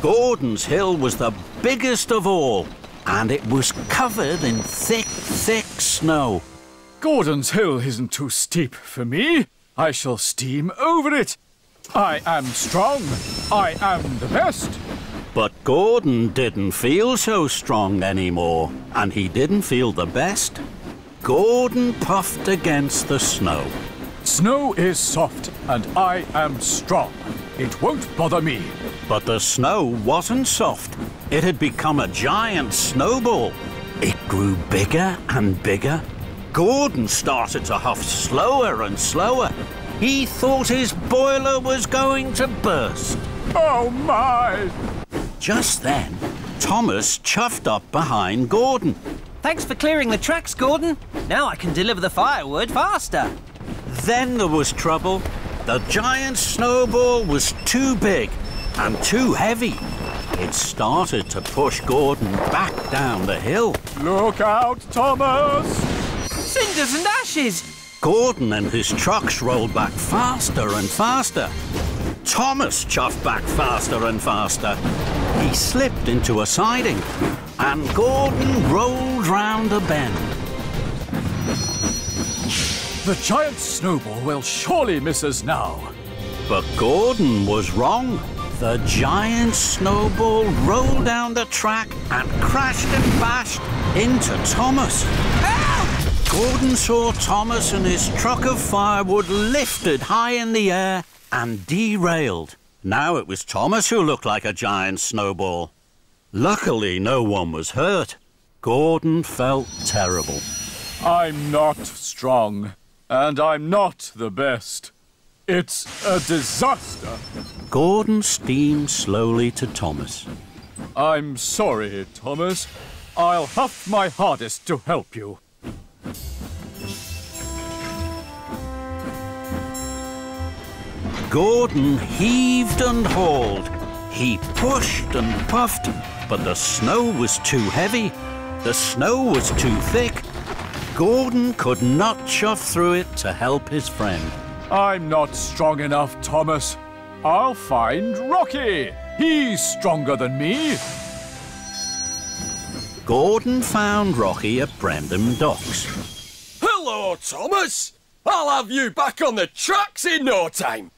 Gordon's hill was the biggest of all, and it was covered in thick, thick snow. Gordon's hill isn't too steep for me. I shall steam over it. I am strong. I am the best. But Gordon didn't feel so strong anymore, and he didn't feel the best. Gordon puffed against the snow. Snow is soft, and I am strong. It won't bother me. But the snow wasn't soft. It had become a giant snowball. It grew bigger and bigger. Gordon started to huff slower and slower. He thought his boiler was going to burst. Oh, my! Just then, Thomas chuffed up behind Gordon. Thanks for clearing the tracks, Gordon. Now I can deliver the firewood faster. Then there was trouble. The giant snowball was too big and too heavy. It started to push Gordon back down the hill. Look out, Thomas! Cinders and ashes! Gordon and his trucks rolled back faster and faster. Thomas chuffed back faster and faster. He slipped into a siding, and Gordon rolled round a bend. The giant snowball will surely miss us now. But Gordon was wrong. The giant snowball rolled down the track and crashed and bashed into Thomas. Gordon saw Thomas and his truck of firewood lifted high in the air and derailed. Now it was Thomas who looked like a giant snowball. Luckily, no one was hurt. Gordon felt terrible. I'm not strong, and I'm not the best. It's a disaster. Gordon steamed slowly to Thomas. I'm sorry, Thomas. I'll huff my hardest to help you. Gordon heaved and hauled. He pushed and puffed, but the snow was too heavy. The snow was too thick. Gordon could not shove through it to help his friend. I'm not strong enough, Thomas. I'll find Rocky. He's stronger than me. Gordon found Rocky at Brendam Docks. Hello, Thomas. I'll have you back on the tracks in no time.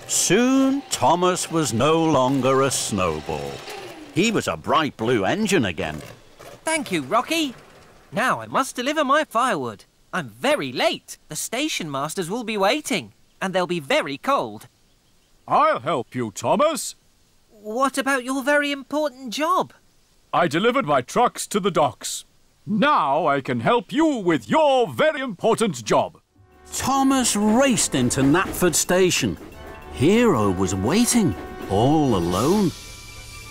Soon, Thomas was no longer a snowball. He was a bright blue engine again. Thank you, Rocky. Now I must deliver my firewood. I'm very late. The station masters will be waiting, and they'll be very cold. I'll help you, Thomas. What about your very important job? I delivered my trucks to the docks. Now I can help you with your very important job. Thomas raced into Knapford Station. Hero was waiting, all alone.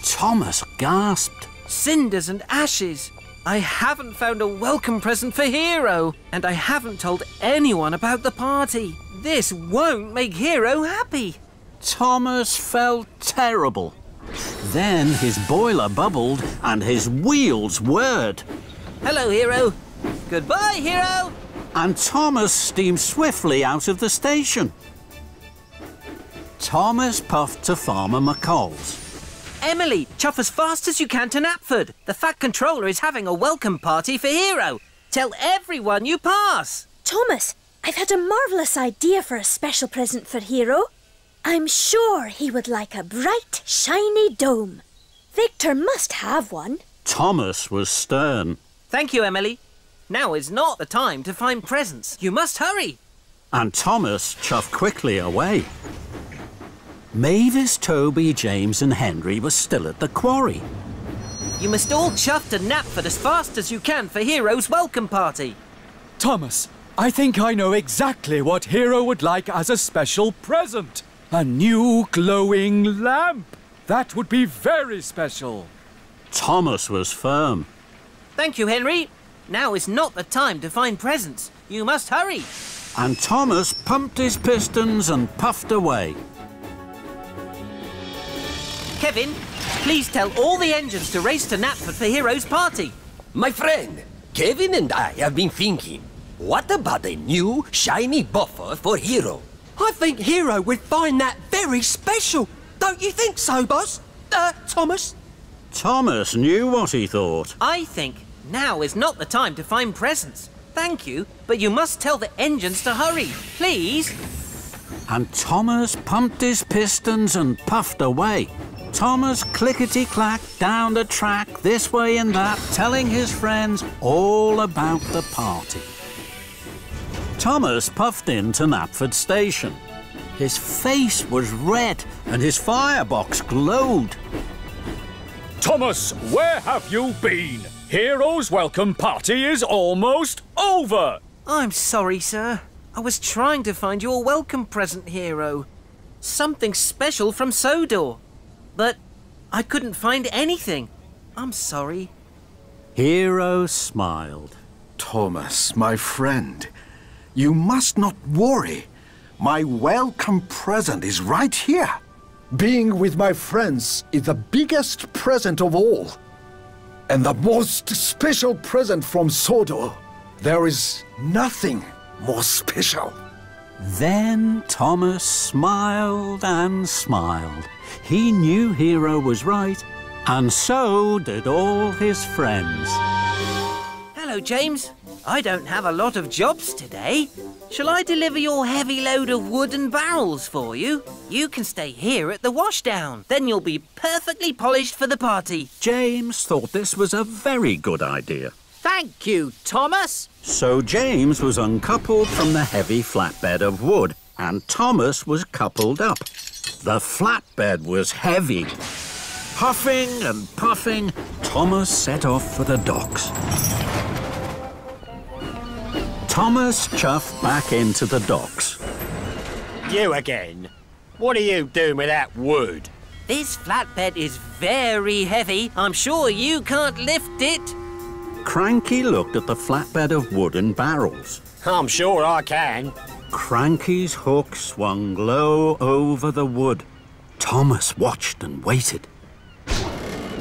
Thomas gasped. Cinders and ashes! I haven't found a welcome present for Hero, and I haven't told anyone about the party. This won't make Hero happy. Thomas felt terrible. Then his boiler bubbled and his wheels whirred. Hello, Hero. Goodbye, Hero. And Thomas steamed swiftly out of the station. Thomas puffed to Farmer McColl's. Emily, chuff as fast as you can to Knapford. The Fat Controller is having a welcome party for Hero. Tell everyone you pass. Thomas, I've had a marvellous idea for a special present for Hero. I'm sure he would like a bright, shiny dome. Victor must have one. Thomas was stern. Thank you, Emily. Now is not the time to find presents. You must hurry. And Thomas chuffed quickly away. Mavis, Toby, James and Henry were still at the quarry. You must all chuff to Knapford as fast as you can for Hero's welcome party. Thomas, I think I know exactly what Hero would like as a special present. A new glowing lamp. That would be very special. Thomas was firm. Thank you, Henry. Now is not the time to find presents. You must hurry. And Thomas pumped his pistons and puffed away. Kevin, please tell all the engines to race to Knapford for Hero's party. My friend, Kevin and I have been thinking, what about a new, shiny buffer for Hero? I think Hero would find that very special. Don't you think so, boss? Thomas? Thomas knew what he thought. I think now is not the time to find presents. Thank you, but you must tell the engines to hurry, please. And Thomas pumped his pistons and puffed away. Thomas clickety-clacked down the track this way and that, telling his friends all about the party. Thomas puffed into Knapford Station. His face was red and his firebox glowed. Thomas, where have you been? Hero's welcome party is almost over. I'm sorry, sir. I was trying to find you a welcome present, Hero. Something special from Sodor. But I couldn't find anything. I'm sorry. Hero smiled. Thomas, my friend, you must not worry. My welcome present is right here. Being with my friends is the biggest present of all. And the most special present from Sodor. There is nothing more special. Then Thomas smiled and smiled. He knew Hero was right, and so did all his friends. Hello, James. I don't have a lot of jobs today. Shall I deliver your heavy load of wood and barrels for you? You can stay here at the washdown. Then you'll be perfectly polished for the party. James thought this was a very good idea. Thank you, Thomas. So James was uncoupled from the heavy flatbed of wood, and Thomas was coupled up. The flatbed was heavy. Huffing and puffing, Thomas set off for the docks. Thomas chuffed back into the docks. You again? What are you doing with that wood? This flatbed is very heavy. I'm sure you can't lift it. Cranky looked at the flatbed of wood and barrels. I'm sure I can. Cranky's hook swung low over the wood. Thomas watched and waited.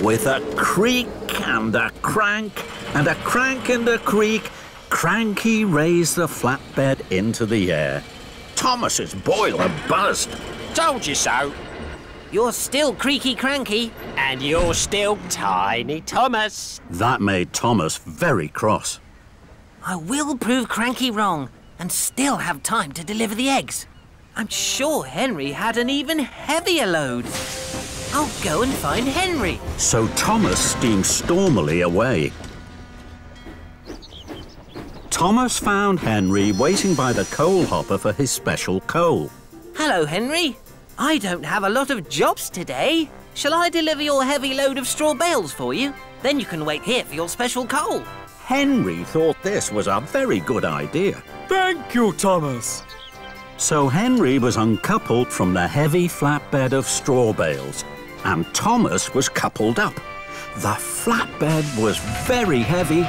With a creak and a crank and a crank and a creak, Cranky raised the flatbed into the air. Thomas's boiler buzzed. Told you so. You're still creaky cranky. And you're still Tiny Thomas. That made Thomas very cross. I will prove Cranky wrong and still have time to deliver the eggs. I'm sure Henry had an even heavier load. I'll go and find Henry. So Thomas steamed stormily away. Thomas found Henry waiting by the coal hopper for his special coal. Hello, Henry. I don't have a lot of jobs today. Shall I deliver your heavy load of straw bales for you? Then you can wait here for your special coal. Henry thought this was a very good idea. Thank you, Thomas. So Henry was uncoupled from the heavy flatbed of straw bales, and Thomas was coupled up. The flatbed was very heavy.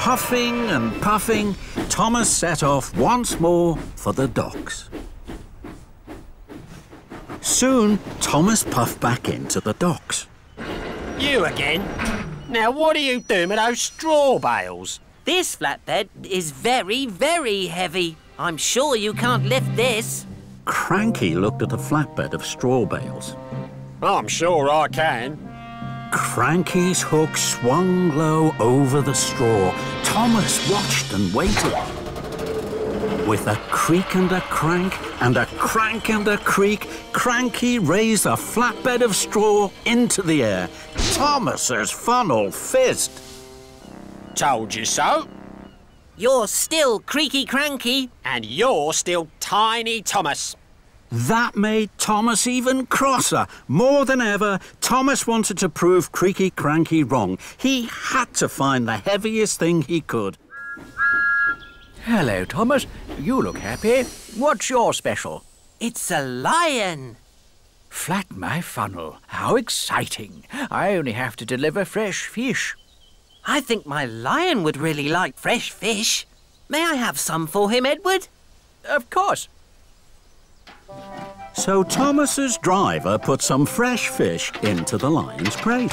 Huffing and puffing, Thomas set off once more for the docks. Soon, Thomas puffed back into the docks. You again? Now what are you doing with those straw bales? This flatbed is very, very heavy. I'm sure you can't lift this. Cranky looked at the flatbed of straw bales. I'm sure I can. Cranky's hook swung low over the straw. Thomas watched and waited. With a creak and a crank and a crank and a creak, Cranky raised a flatbed of straw into the air. Thomas's funnel fizzed. Told you so. You're still creaky cranky. And you're still Tiny Thomas. That made Thomas even crosser. More than ever, Thomas wanted to prove Creaky Cranky wrong. He had to find the heaviest thing he could. Hello, Thomas. You look happy. What's your special? It's a lion. Flatten my funnel. How exciting. I only have to deliver fresh fish. I think my lion would really like fresh fish. May I have some for him, Edward? Of course. So Thomas's driver put some fresh fish into the lion's crate.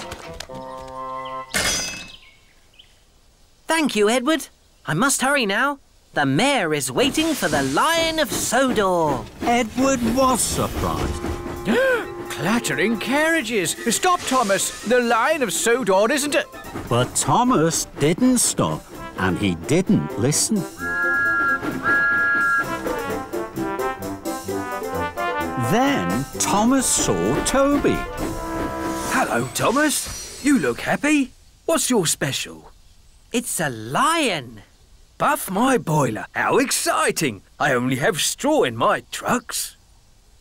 Thank you, Edward. I must hurry now. The mayor is waiting for the Lion of Sodor. Edward was surprised. Clattering carriages! Stop, Thomas! The Lion of Sodor isn't it? But Thomas didn't stop, and he didn't listen. Then Thomas saw Toby. Hello, Thomas. You look happy. What's your special? It's a lion. Buff my boiler. How exciting. I only have straw in my trucks.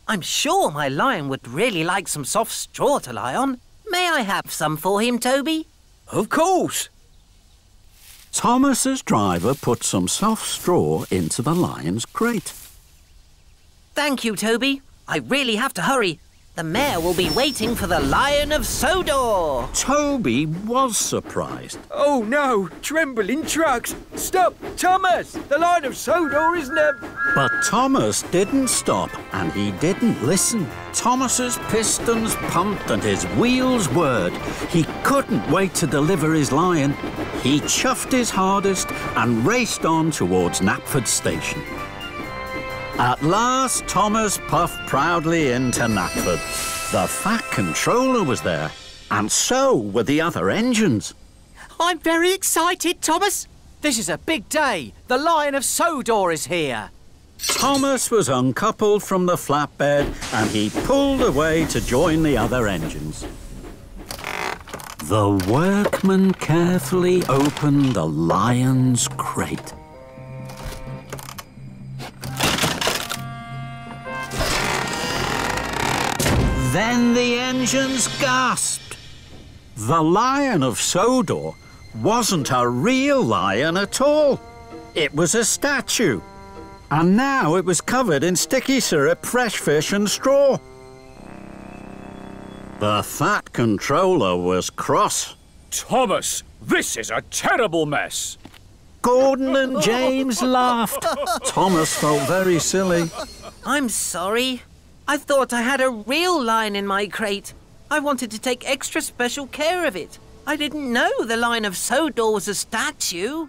I'm sure my lion would really like some soft straw to lie on. May I have some for him, Toby? Of course. Thomas's driver put some soft straw into the lion's crate. Thank you, Toby. I really have to hurry. The mayor will be waiting for the Lion of Sodor. Toby was surprised. Oh no, trembling trucks. Stop, Thomas. The Lion of Sodor isn't a... But Thomas didn't stop, and he didn't listen. Thomas's pistons pumped and his wheels whirred. He couldn't wait to deliver his lion. He chuffed his hardest and raced on towards Knapford Station. At last, Thomas puffed proudly into Knapford. The Fat Controller was there, and so were the other engines. I'm very excited, Thomas. This is a big day. The Lion of Sodor is here. Thomas was uncoupled from the flatbed, and he pulled away to join the other engines. The workman carefully opened the lion's crate. Then the engines gasped. The Lion of Sodor wasn't a real lion at all. It was a statue. And now it was covered in sticky syrup, fresh fish and straw. The Fat Controller was cross. Thomas, this is a terrible mess. Gordon and James laughed. Thomas felt very silly. I'm sorry. I thought I had a real lion in my crate. I wanted to take extra special care of it. I didn't know the Lion of Sodor was a statue.